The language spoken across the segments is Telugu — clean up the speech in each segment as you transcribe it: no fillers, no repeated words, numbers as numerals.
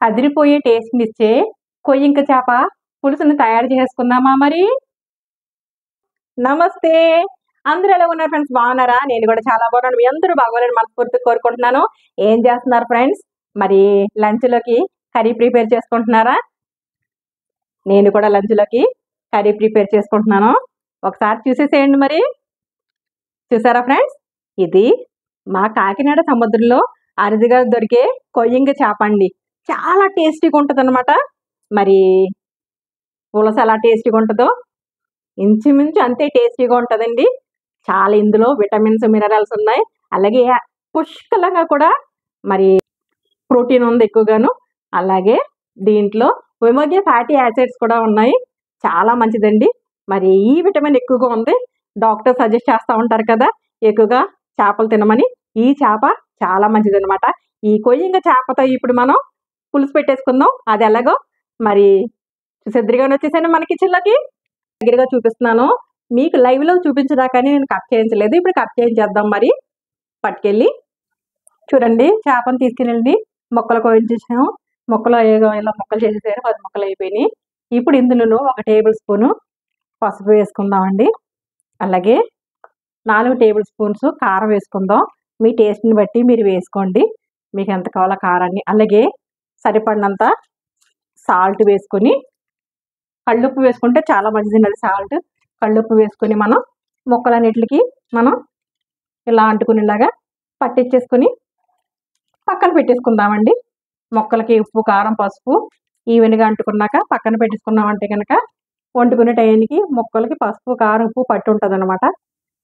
అదిరిపోయే టేస్ట్‌నిచ్చే కొయ్యింక చేప పులుసుని తయారు చేసుకుందామా మరి? నమస్తే. అందరూ ఎలా ఉన్నారు ఫ్రెండ్స్, బాగున్నారా? నేను కూడా చాలా బాగున్నాను. మీ అందరూ బాగోవాలని మనస్ఫూర్తిగా కోరుకుంటున్నాను. ఏం చేస్తున్నారు ఫ్రెండ్స్? మరి లంచ్‌లోకి కర్రీ ప్రిపేర్ చేసుకుంటున్నారా? నేను కూడా లంచ్‌లోకి కర్రీ ప్రిపేర్ చేసుకుంటున్నాను. ఒకసారి చూసేసేయండి మరి. చూసారా ఫ్రెండ్స్? ఇది మా కాకినాడ సముద్రంలో అరుదుగా దొరికే కొయ్యింక చేప అండి. చాలా టేస్టీగా ఉంటదనమాట. మరి పులస ఎలా టేస్టీగా ఉంటదో ఇంచుమించు అంతే టేస్టీగా ఉంటదండి. చాలా ఇందులో విటమిన్స్, మినరల్స్ ఉన్నాయి. అలాగే పుష్కలంగా కూడా మరి ప్రోటీన్ ఉంది ఎక్కువగాను. అలాగే దీంట్లో ఒమేగా ఫ్యాటీ యాసిడ్స్ కూడా ఉన్నాయి. చాలా మంచిదండి. మరి ఈ విటమిన్ ఎక్కువగా ఉంది. డాక్టర్ సజెస్ట్ చేస్తా ఉంటారు కదా, ఎక్కువగా చేపలు తినమని. ఈ చేప చాలా మంచిదనమాట. ఈ కొయ్యింక చేపతో ఇప్పుడు మనం పులుసు పెట్టేసుకుందాం. అది ఎలాగో మరి సిద్ధంగానే వచ్చేసాను మన కిచెన్‌లోకి. దగ్గరగా చూపిస్తున్నాను. మీకు లైవ్‌లో చూపించదాకని నేను కట్ చేయించలేదు. ఇప్పుడు కట్ చేయించేద్దాం మరి. పట్టుకెళ్ళి చూడండి, చేపను తీసుకెళ్ళండి. ముక్కలు కోయించేసాము. ముక్కలు ఇలా ముక్కలు చేసేసారు. 10 ముక్కలు అయిపోయినాయి. ఇప్పుడు ఇందులోను 1 టేబుల్ స్పూను పసుపు వేసుకుందామండి. అలాగే 4 టేబుల్ స్పూన్స్ కారం వేసుకుందాం. మీ టేస్ట్‌ని బట్టి మీరు వేసుకోండి. మీకు ఎంత కావాలో కారాన్ని. అలాగే సరిపడినంత సాల్ట్ వేసుకొని, కళ్ళుప్పు వేసుకుంటే చాలా మంచిదండి అది సాల్ట్. కళ్ళుప్పు వేసుకొని మనం ముక్కలన్నిటికి మనం ఇలా అంటుకునేలాగా పట్టించేసుకొని పక్కన పెట్టేసుకుందామండి. ముక్కలకి ఉప్పు, కారం, పసుపు ఈవెన్‌గా అంటుకున్నాక పక్కన పెట్టేసుకున్నామంటే కనుక వండుకునే టయానికి ముక్కలకి పసుపు, కారం, ఉప్పు పట్టి ఉంటదనమాట.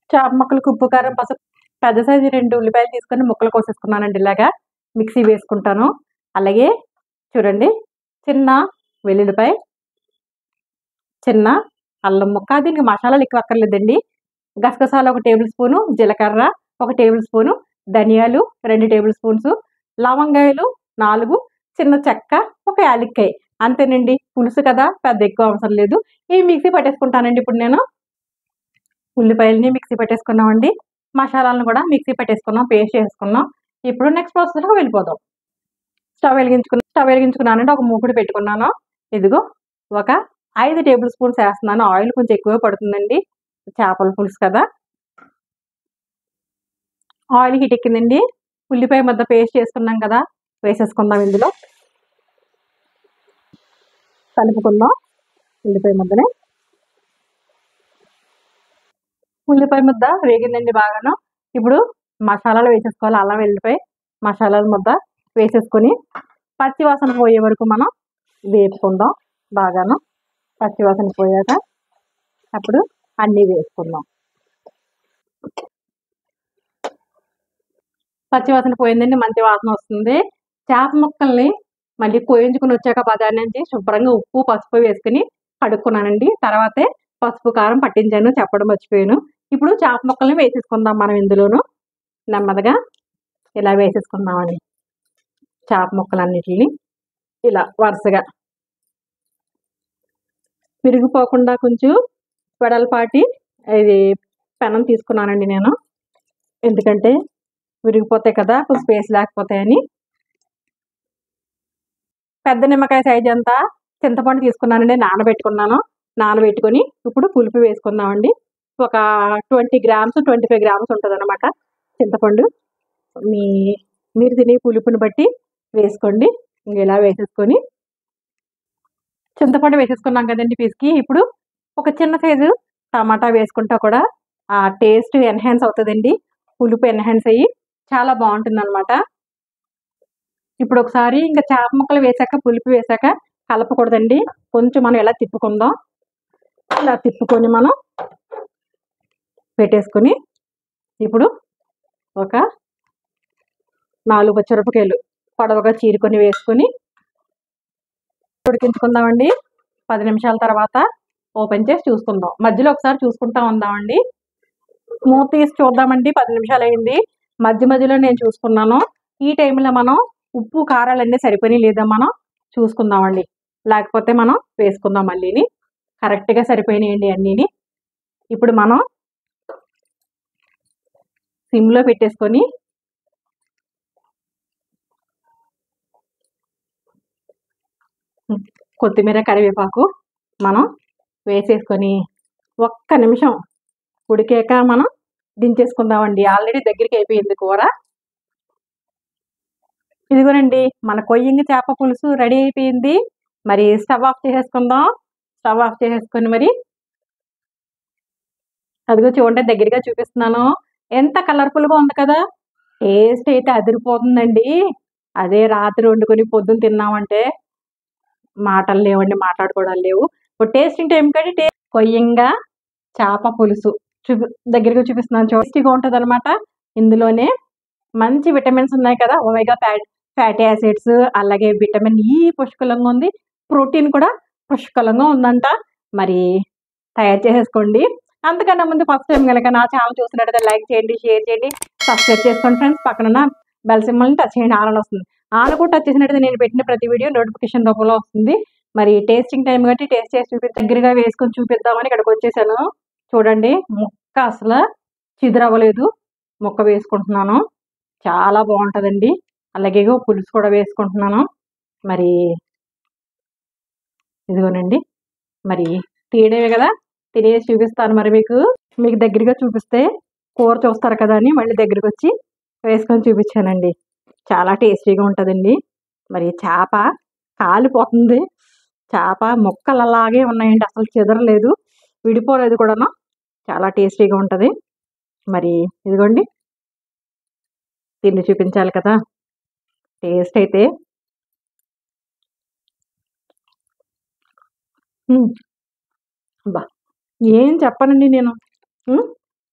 చేప ముక్కలకి ఉప్పు, కారం, పసుపు. పెద్ద సైజు 2 ఉల్లిపాయలు తీసుకొని ముక్కలు కోసేసుకున్నానండి. ఇలాగా మిక్సీ వేసుకుంటాను. అలాగే చూడండి, చిన్న వెల్లుల్లిపాయ, చిన్న అల్లం ముక్క. దీనికి మసాలాలు ఎక్కువ అక్కర్లేదండి. గసగసాలు 1 టేబుల్ స్పూను, జీలకర్ర 1 టేబుల్ స్పూను, ధనియాలు 2 టేబుల్ స్పూన్స్, లవంగాయలు 4, చిన్న చెక్క, 1 యాలక్కాయ. అంతేనండి. పులుసు కదా, పెద్ద ఎక్కువ అవసరం లేదు. ఇవి మిక్సీ పట్టేసుకుంటానండి ఇప్పుడు నేను. ఉల్లిపాయలని మిక్సీ పెట్టేసుకున్నామండి. మసాలాలను కూడా మిక్సీ పెట్టేసుకున్నాం, పేస్ట్ చేసుకున్నాం. ఇప్పుడు నెక్స్ట్ ప్రాసెస్‌లోకి వెళ్ళిపోదాం. స్టవ్ వెలిగించుకున్నానండి. ఒక మూకుడు పెట్టుకున్నాను. ఇదిగో ఒక 5 టేబుల్ స్పూన్స్ వేస్తున్నాను. ఆయిల్ కొంచెం ఎక్కువే పడుతుందండి, చేపల పులుసు కదా. ఆయిల్ హీట్ ఎక్కిందండి. ఉల్లిపాయ ముద్ద పేస్ట్ చేసుకున్నాం కదా, వేసేసుకుందాం. ఇందులో కలుపుకుందాం ఉల్లిపాయ ముద్దని. ఉల్లిపాయ ముద్ద వేగిందండి బాగాను. ఇప్పుడు మసాలాలు వేసేసుకోవాలి. అల్లం వెల్లిపాయ మసాలాల ముద్ద వేసేసుకొని పచ్చి వాసన పోయే వరకు మనం వేపుకుందాం బాగాను. పచ్చి వాసన పోయాక అప్పుడు అన్నీ వేసుకుందాం. పచ్చి వాసన పోయిందండి, మంచి వాసన వస్తుంది. చేప ముక్కల్ని మళ్ళీ కోయించుకుని వచ్చాక బజార్ నుంచి శుభ్రంగా ఉప్పు, పసుపు వేసుకుని కడుక్కున్నానండి. తర్వాతే పసుపు, కారం పట్టించాను, చెప్పడం మర్చిపోయాను. ఇప్పుడు చేప ముక్కల్ని వేసేసుకుందాం మనం ఇందులోను. నెమ్మదిగా ఇలా వేసేసుకుందామండి చేప ముక్కలన్నిటిని. ఇలా వరుసగా విరిగిపోకుండా కొంచెం వెడల్పాటి ఇది పెనం తీసుకున్నానండి నేను. ఎందుకంటే విరిగిపోతాయి కదా, కొంచెం స్పేస్ లేకపోతాయని. పెద్ద నిమ్మకాయ సైజ్ అంతా చింతపండు తీసుకున్నానండి. నానబెట్టుకున్నాను. నానబెట్టుకొని ఇప్పుడు పులుపు వేసుకుందామండి. ఒక 20 గ్రామ్స్, 25 గ్రామ్స్ ఉంటుందన్నమాట చింతపండు. మీరు తినే పులుపుని బట్టి వేసుకోండి. ఇలా వేసేసుకొని చింతపండు వేసేసుకున్నాం కదండి పిసికి. ఇప్పుడు ఒక చిన్న సైజు టమాటా వేసుకుంటా కూడా ఆ టేస్ట్ ఎన్హాన్స్ అవుతుందండి. పులుపు ఎన్హాన్స్ అయ్యి చాలా బాగుంటుందన్నమాట. ఇప్పుడు ఒకసారి ఇంకా చేప ముక్కలు వేసాక, పులుపు వేసాక కలపకూడదండి. కొంచెం మనం ఇలా తిప్పుకుందాం. ఇలా తిప్పుకొని మనం పెట్టేసుకొని ఇప్పుడు ఒక 4 పచ్చిమిరపకాయలు పొడవుగా చీరుకొని వేసుకొని ఉడికించుకుందామండి. 10 నిమిషాల తర్వాత ఓపెన్ చేసి చూసుకుందాం. మధ్యలో ఒకసారి చూసుకుంటా ఉందామండి. మూత తీసి చూద్దామండి. 10 నిమిషాలు అయింది. మధ్యలో నేను చూసుకున్నాను. ఈ టైంలో మనం ఉప్పు, కారాలన్నీ సరిపోయినాయి లేదా మనం చూసుకుందామండి. లేకపోతే మనం వేసుకుందాం మళ్ళీని. కరెక్ట్గా సరిపోయినాయండి అన్నీని. ఇప్పుడు మనం సిమ్లో పెట్టేసుకొని కొత్తిమీర కరివేపాకు మనం వేసేసుకొని ఒక్క నిమిషం ఉడికాక మనం దించేసుకుందామండి. ఆల్రెడీ దగ్గరికి అయిపోయింది కూర. ఇదిగోనండి మన కొయ్యింగి చేప పులుసు రెడీ అయిపోయింది. మరి స్టవ్ ఆఫ్ చేసేసుకుందాం. స్టవ్ ఆఫ్ చేసేసుకొని మరి అదిగో చూడండి దగ్గరగా చూపిస్తున్నాను. ఎంత కలర్ఫుల్గా ఉంది కదా. టేస్ట్ అయితే అదిరిపోతుందండి. అదే రాత్రి వండుకొని పొద్దున్న తిన్నామంటే మాటలు లేవండి, మాట్లాడుకోవడాలు లేవు. ఇప్పుడు టేస్టింగ్ టైం కంటే కొయ్యంగా చేప పులుసు దగ్గరగా చూపిస్తున్నాను. టేస్టీగా ఉంటుంది అనమాట. ఇందులోనే మంచి విటమిన్స్ ఉన్నాయి కదా, ఒమేగా ఫ్యాటీ యాసిడ్స్, అలాగే విటమిన్ ఈ పుష్కలంగా ఉంది. ప్రోటీన్ కూడా పుష్కలంగా ఉందంట. మరి తయారు చేసేసుకోండి. అంతకన్నా ముందు ఫస్ట్ టైం కనుక నా ఛానల్ చూసినట్టయితే లైక్ చేయండి, షేర్ చేయండి, సబ్స్క్రైబ్ చేసుకోండి ఫ్రెండ్స్. పక్కన బెల్ సింబల్ని టచ్ చేయండి, ఆల్ వస్తుంది. ఆల్ కూడా టచ్ చేసినట్టయితే నేను పెట్టిన ప్రతి వీడియో నోటిఫికేషన్ రూపంలో వస్తుంది. మరి టేస్టింగ్ టైం కాబట్టి టేస్ట్ చేసి దగ్గరగా వేసుకొని చూపిద్దామని ఇక్కడికి వచ్చేసాను. చూడండి ముక్క అసలు చిదురవ్వలేదు. ముక్క వేసుకుంటున్నాను, చాలా బాగుంటుందండి. అలాగే పులుసు కూడా వేసుకుంటున్నాను. మరి ఇదిగోనండి మరి తీయడమే కదా, తినేసి చూపిస్తాను. మరి మీకు దగ్గరగా చూపిస్తే కూర చూస్తారు కదా అని మళ్ళీ దగ్గరికి వచ్చి వేసుకొని చూపించానండి. చాలా టేస్టీగా ఉంటుందండి. మరి చేప కాలిపోతుంది. చేప ముక్కలు అలాగే ఉన్నాయండి, అసలు చెదరలేదు, విడిపోలేదు కూడాను. చాలా టేస్టీగా ఉంటుంది. మరి ఇదిగోండి తిండి చూపించాలి కదా. టేస్ట్ అయితే బా ఏం చెప్పనండి నేను.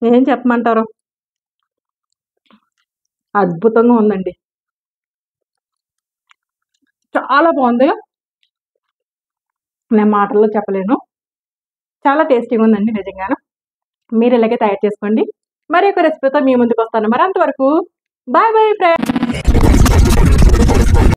ఏం చెప్పమంటారు, అద్భుతంగా ఉందండి. చాలా బాగుంది, నేను మాటల్లో చెప్పలేను. చాలా టేస్టీగా ఉందండి నిజంగాను. మీరు ఇలాగే తయారు చేసుకోండి. మరి ఒక రెసిపీతో మీ ముందుకు వస్తాను. మరి అంతవరకు బాయ్ బాయ్ ఫ్రెండ్స్.